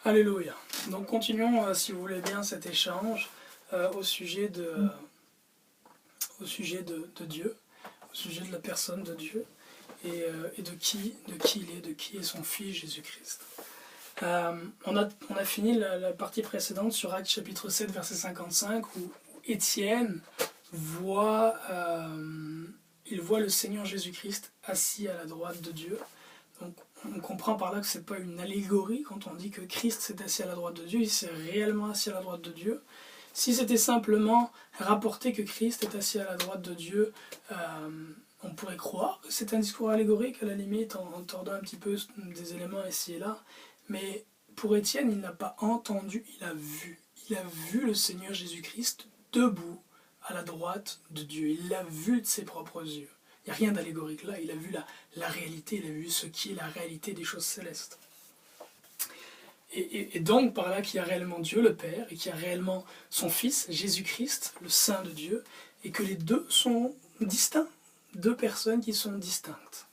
Alléluia. Donc continuons, si vous voulez bien, cet échange au sujet de Dieu, au sujet de la personne de Dieu et de qui il est, de qui est son Fils Jésus-Christ. On a fini la partie précédente sur Actes chapitre 7, verset 55, où Étienne voit le Seigneur Jésus-Christ assis à la droite de Dieu. Donc on comprend par là que ce n'est pas une allégorie quand on dit que Christ s'est assis à la droite de Dieu, il s'est réellement assis à la droite de Dieu. Si c'était simplement rapporté que Christ est assis à la droite de Dieu, on pourrait croire que c'est un discours allégorique à la limite, en tordant un petit peu des éléments ici et là. Mais pour Étienne, il n'a pas entendu, il a vu. Il a vu le Seigneur Jésus-Christ debout à la droite de Dieu. Il l'a vu de ses propres yeux. Il n'y a rien d'allégorique là, il a vu la réalité, il a vu ce qui est la réalité des choses célestes. Et donc par là qu'il y a réellement Dieu le Père et qu'il y a réellement son Fils, Jésus-Christ, le Saint de Dieu, et que les deux sont distincts, deux personnes qui sont distinctes.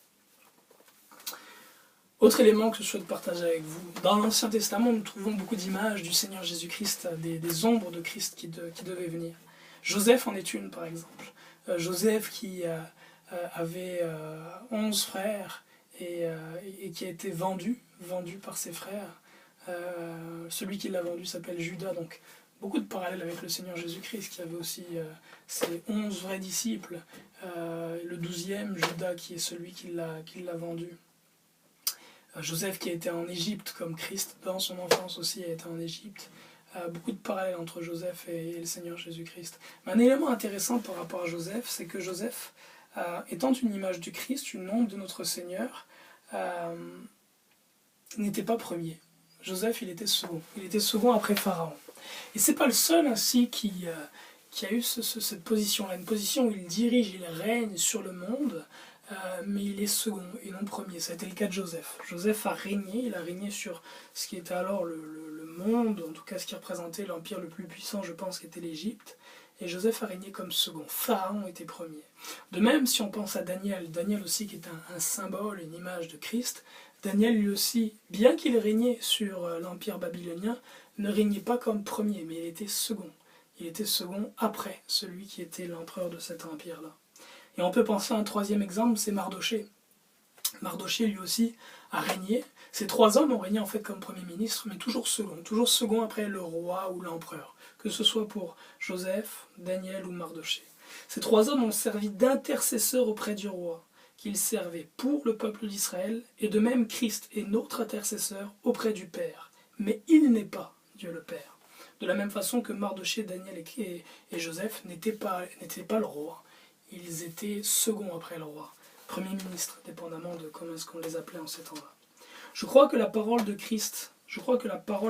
Autre élément que je souhaite partager avec vous, dans l'Ancien Testament, nous trouvons beaucoup d'images du Seigneur Jésus-Christ, des ombres de Christ qui devaient venir. Joseph en est une, par exemple. Joseph qui avait 11 frères et qui a été vendu par ses frères. Celui qui l'a vendu s'appelle Judas, donc beaucoup de parallèles avec le Seigneur Jésus-Christ qui avait aussi ses 11 vrais disciples, le 12e, Judas, qui est celui qui l'a vendu. Joseph qui a été en Égypte, comme Christ dans son enfance aussi a été en Égypte. Beaucoup de parallèles entre Joseph et le Seigneur Jésus-Christ. Mais un élément intéressant par rapport à Joseph, c'est que Joseph, étant une image du Christ, une ombre de notre Seigneur, n'était pas premier. Joseph, il était second. Il était second après Pharaon. Et c'est pas le seul ainsi qui a eu cette position-là, une position où il dirige, il règne sur le monde, mais il est second et non premier. Ça a été le cas de Joseph. Joseph a régné, il a régné sur ce qui était alors le monde, en tout cas ce qui représentait l'empire le plus puissant, je pense, qui était l'Égypte. Et Joseph a régné comme second. Pharaon était premier. De même, si on pense à Daniel aussi qui est un symbole, une image de Christ, Daniel lui aussi, bien qu'il régnait sur l'empire babylonien, ne régnait pas comme premier, mais il était second. Il était second après celui qui était l'empereur de cet empire-là. Et on peut penser à un troisième exemple, c'est Mardochée. Mardochée lui aussi a régné. Ces trois hommes ont régné en fait comme premier ministre, mais toujours second après le roi ou l'empereur, que ce soit pour Joseph, Daniel ou Mardochée. Ces trois hommes ont servi d'intercesseurs auprès du roi, qu'ils servaient pour le peuple d'Israël, et de même Christ est notre intercesseur auprès du Père. Mais il n'est pas Dieu le Père. De la même façon que Mardochée, Daniel et Joseph n'étaient pas le roi. Ils étaient seconds après le roi, premier ministre, dépendamment de comment est-ce qu'on les appelait en ces temps-là. Je crois que la parole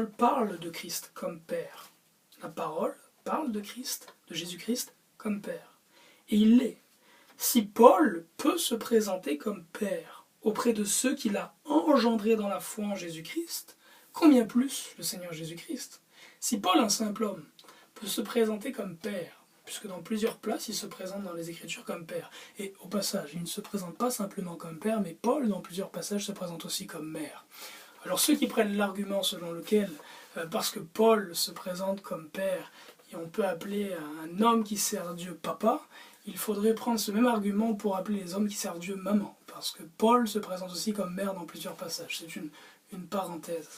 parle de Christ comme Père. La parole parle de Christ, de Jésus-Christ, comme Père. Et il l'est. Si Paul peut se présenter comme Père auprès de ceux qu'il a engendrés dans la foi en Jésus-Christ, combien plus le Seigneur Jésus-Christ? Si Paul, un simple homme, peut se présenter comme Père, puisque dans plusieurs places, il se présente dans les Écritures comme Père. Et au passage, il ne se présente pas simplement comme Père, mais Paul, dans plusieurs passages, se présente aussi comme Mère. Alors ceux qui prennent l'argument selon lequel, parce que Paul se présente comme Père, et on peut appeler un homme qui sert Dieu Papa, il faudrait prendre ce même argument pour appeler les hommes qui servent Dieu Maman, parce que Paul se présente aussi comme Mère dans plusieurs passages. C'est une parenthèse.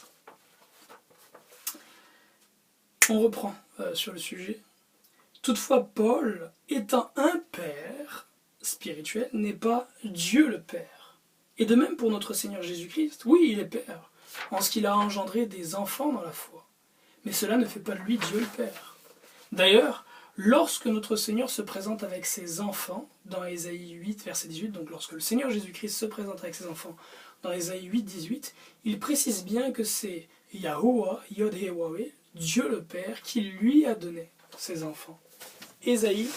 On reprend sur le sujet. Toutefois, Paul, étant un père spirituel, n'est pas Dieu le Père. Et de même pour notre Seigneur Jésus-Christ, oui, il est Père, en ce qu'il a engendré des enfants dans la foi. Mais cela ne fait pas de lui Dieu le Père. D'ailleurs, lorsque notre Seigneur se présente avec ses enfants, dans Ésaïe 8, verset 18, donc lorsque le Seigneur Jésus-Christ se présente avec ses enfants, dans Ésaïe 8, 18, il précise bien que c'est Yahuwah, Yod-Hé-Wahé, Dieu le Père, qui lui a donné ses enfants. Ésaïe,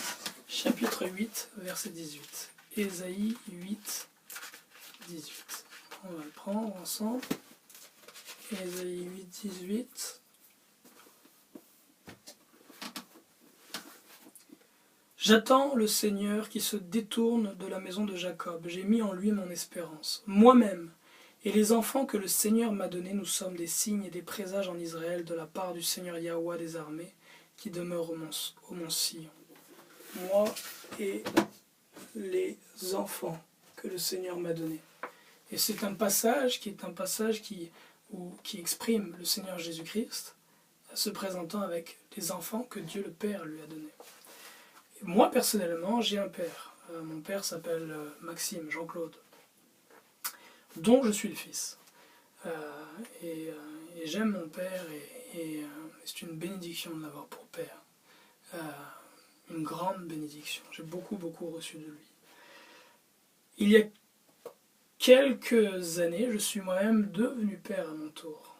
chapitre 8, verset 18. Ésaïe 8, 18. On va le prendre ensemble. Ésaïe 8, 18. J'attends le Seigneur qui se détourne de la maison de Jacob. J'ai mis en lui mon espérance. Moi-même, Et les enfants que le Seigneur m'a donnés, nous sommes des signes et des présages en Israël de la part du Seigneur Yahweh des armées, qui demeure au mont Sion. Moi et les enfants que le Seigneur m'a donnés. Et c'est un passage qui exprime le Seigneur Jésus-Christ se présentant avec les enfants que Dieu le Père lui a donnés. Et moi, personnellement, j'ai un père. Mon père s'appelle Maxime, Jean-Claude, dont je suis le fils. Et j'aime mon père et c'est une bénédiction de l'avoir pour père. Une grande bénédiction. J'ai beaucoup reçu de lui. Il y a quelques années, je suis moi-même devenu père à mon tour.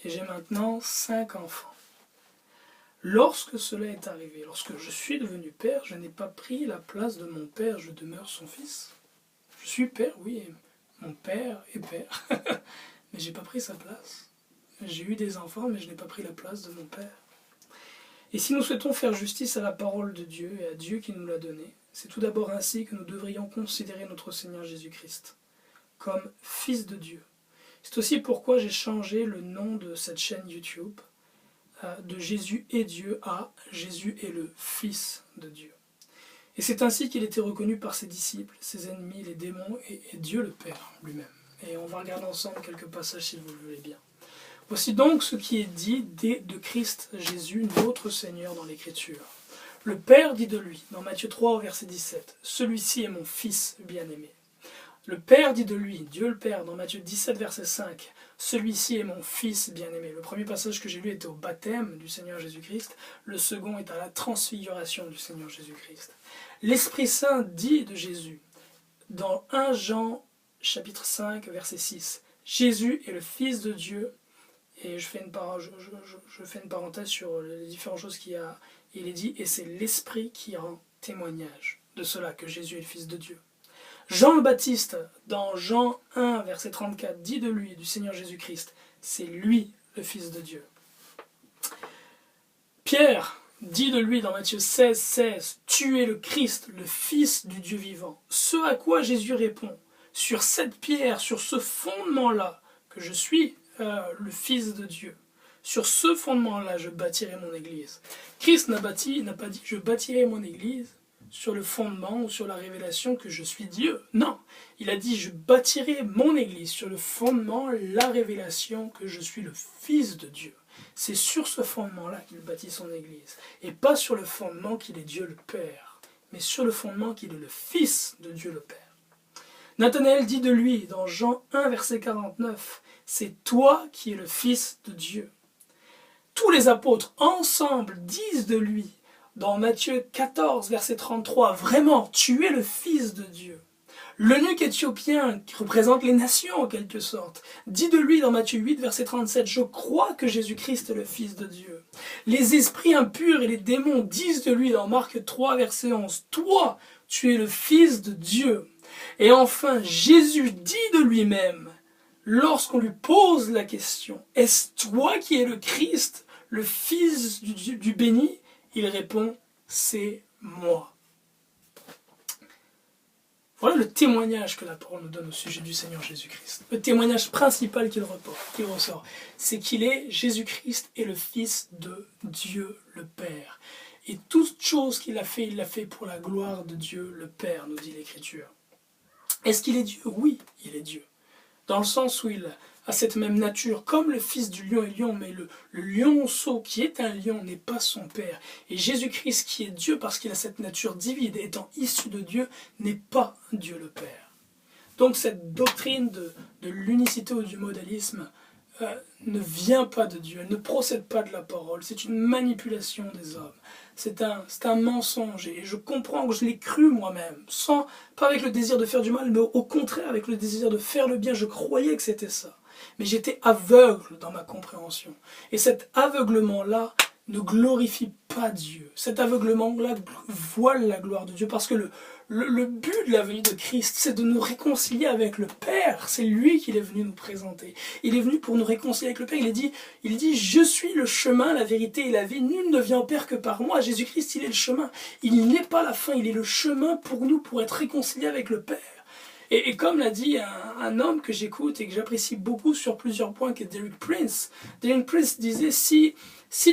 Et j'ai maintenant 5 enfants. Lorsque cela est arrivé, lorsque je suis devenu père, je n'ai pas pris la place de mon père, je demeure son fils. Je suis père, oui, mon père est père, mais je n'ai pas pris sa place. J'ai eu des enfants, mais je n'ai pas pris la place de mon père. Et si nous souhaitons faire justice à la parole de Dieu et à Dieu qui nous l'a donnée, c'est tout d'abord ainsi que nous devrions considérer notre Seigneur Jésus-Christ comme Fils de Dieu. C'est aussi pourquoi j'ai changé le nom de cette chaîne YouTube de Jésus est Dieu à Jésus est le Fils de Dieu. Et c'est ainsi qu'il était reconnu par ses disciples, ses ennemis, les démons et Dieu le Père lui-même. Et on va regarder ensemble quelques passages si vous le voulez bien. Voici donc ce qui est dit de Christ Jésus, notre Seigneur dans l'Écriture. Le Père dit de lui, dans Matthieu 3, verset 17, « Celui-ci est mon Fils bien-aimé. » Le Père dit de lui, Dieu le Père, dans Matthieu 17, verset 5, « Celui-ci est mon Fils bien-aimé. » Le premier passage que j'ai lu était au baptême du Seigneur Jésus-Christ. Le second est à la transfiguration du Seigneur Jésus-Christ. L'Esprit Saint dit de Jésus, dans 1 Jean, chapitre 5, verset 6, « Jésus est le Fils de Dieu. » Et je fais une parenthèse sur les différentes choses qu'il y a. Il est dit, et c'est l'Esprit qui rend témoignage de cela, que Jésus est le Fils de Dieu. Jean le Baptiste, dans Jean 1, verset 34, dit de lui, du Seigneur Jésus-Christ, c'est lui le Fils de Dieu. Pierre dit de lui dans Matthieu 16, 16, tu es le Christ, le Fils du Dieu vivant. Ce à quoi Jésus répond, sur cette pierre, sur ce fondement-là, que je suis le Fils de Dieu. Sur ce fondement-là, je bâtirai mon Église. Christ n'a pas dit, je bâtirai mon Église sur le fondement ou sur la révélation que je suis Dieu. Non, il a dit, je bâtirai mon Église sur le fondement, la révélation que je suis le Fils de Dieu. C'est sur ce fondement-là qu'il bâtit son Église. Et pas sur le fondement qu'il est Dieu le Père, mais sur le fondement qu'il est le Fils de Dieu le Père. Nathanaël dit de lui, dans Jean 1, verset 49, « C'est toi qui es le Fils de Dieu. » Tous les apôtres ensemble disent de lui, dans Matthieu 14, verset 33, « Vraiment, tu es le Fils de Dieu. » L'eunuque éthiopien, qui représente les nations en quelque sorte, dit de lui dans Matthieu 8, verset 37, « Je crois que Jésus-Christ est le Fils de Dieu. » Les esprits impurs et les démons disent de lui dans Marc 3, verset 11, « Toi, tu es le Fils de Dieu. » Et enfin, Jésus dit de lui-même, lorsqu'on lui pose la question, « Est-ce toi qui es le Christ, le Fils du béni ?» Il répond, « C'est moi. » Voilà le témoignage que la parole nous donne au sujet du Seigneur Jésus-Christ. Le témoignage principal qu'il ressort, c'est qu'il est Jésus-Christ et le Fils de Dieu le Père. Et toute chose qu'il a fait, il l'a fait pour la gloire de Dieu le Père, nous dit l'Écriture. Est-ce qu'il est Dieu? Oui, il est Dieu. Dans le sens où il a cette même nature, comme le fils du lion est lion, mais le lionceau qui est un lion n'est pas son père. Et Jésus-Christ qui est Dieu parce qu'il a cette nature divine, étant issu de Dieu, n'est pas Dieu le Père. Donc cette doctrine de l'unicité ou du modalisme ne vient pas de Dieu, elle ne procède pas de la parole, c'est une manipulation des hommes. C'est un mensonge et je comprends que je l'ai cru moi-même, pas avec le désir de faire du mal, mais au contraire avec le désir de faire le bien. Je croyais que c'était ça, mais j'étais aveugle dans ma compréhension. Et cet aveuglement-là ne glorifie pas Dieu. Cet aveuglement-là voile la gloire de Dieu parce que le but de la venue de Christ, c'est de nous réconcilier avec le Père. C'est lui qu'il est venu nous présenter. Il est venu pour nous réconcilier avec le Père. Il dit, je suis le chemin, la vérité et la vie. Nul ne vient au Père que par moi. Jésus-Christ, il est le chemin. Il n'est pas la fin, il est le chemin pour nous, pour être réconciliés avec le Père. Et comme l'a dit un homme que j'écoute et que j'apprécie beaucoup sur plusieurs points, qui est Derek Prince. Derek Prince disait, si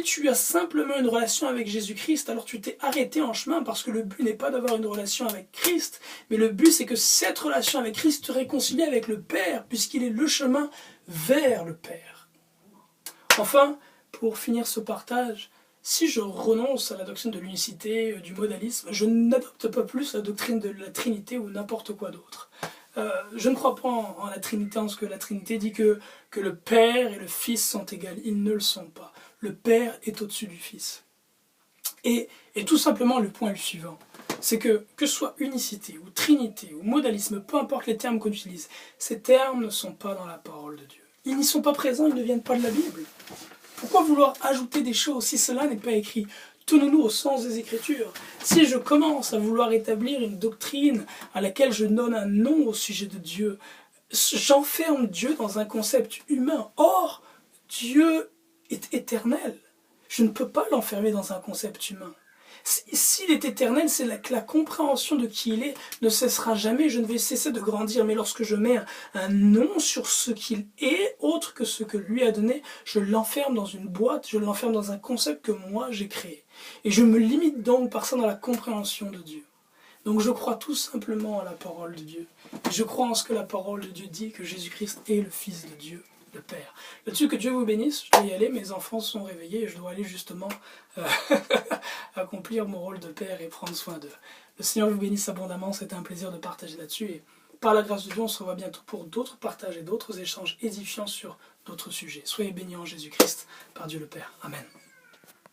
tu as simplement une relation avec Jésus-Christ, alors tu t'es arrêté en chemin, parce que le but n'est pas d'avoir une relation avec Christ, mais le but c'est que cette relation avec Christ te réconcilie avec le Père, puisqu'il est le chemin vers le Père. Enfin, pour finir ce partage, si je renonce à la doctrine de l'unicité, du modalisme, je n'adopte pas plus la doctrine de la Trinité ou n'importe quoi d'autre. Je ne crois pas en la Trinité, en ce que la Trinité dit que le Père et le Fils sont égaux. Ils ne le sont pas. Le Père est au-dessus du Fils. Et tout simplement, le point est le suivant. C'est que ce soit unicité, ou trinité, ou modalisme, peu importe les termes qu'on utilise, ces termes ne sont pas dans la parole de Dieu. Ils n'y sont pas présents, ils ne viennent pas de la Bible. Pourquoi vouloir ajouter des choses si cela n'est pas écrit? Tenons-nous au sens des Écritures. Si je commence à vouloir établir une doctrine à laquelle je donne un nom au sujet de Dieu, j'enferme Dieu dans un concept humain. Or, Dieu est éternel. Je ne peux pas l'enfermer dans un concept humain. S'il est éternel, c'est que la compréhension de qui il est ne cessera jamais. Je ne vais cesser de grandir. Mais lorsque je mets un nom sur ce qu'il est, autre que ce que lui a donné, je l'enferme dans une boîte, je l'enferme dans un concept que moi j'ai créé. Et je me limite donc par ça dans la compréhension de Dieu. Donc je crois tout simplement à la parole de Dieu. Je crois en ce que la parole de Dieu dit, que Jésus-Christ est le Fils de Dieu, le Père. Là-dessus, que Dieu vous bénisse. Je dois y aller, mes enfants sont réveillés et je dois aller justement accomplir mon rôle de père et prendre soin d'eux. Le Seigneur vous bénisse abondamment, c'était un plaisir de partager là-dessus. Et par la grâce de Dieu, on se revoit bientôt pour d'autres partages et d'autres échanges édifiants sur d'autres sujets. Soyez bénis en Jésus-Christ, par Dieu le Père. Amen.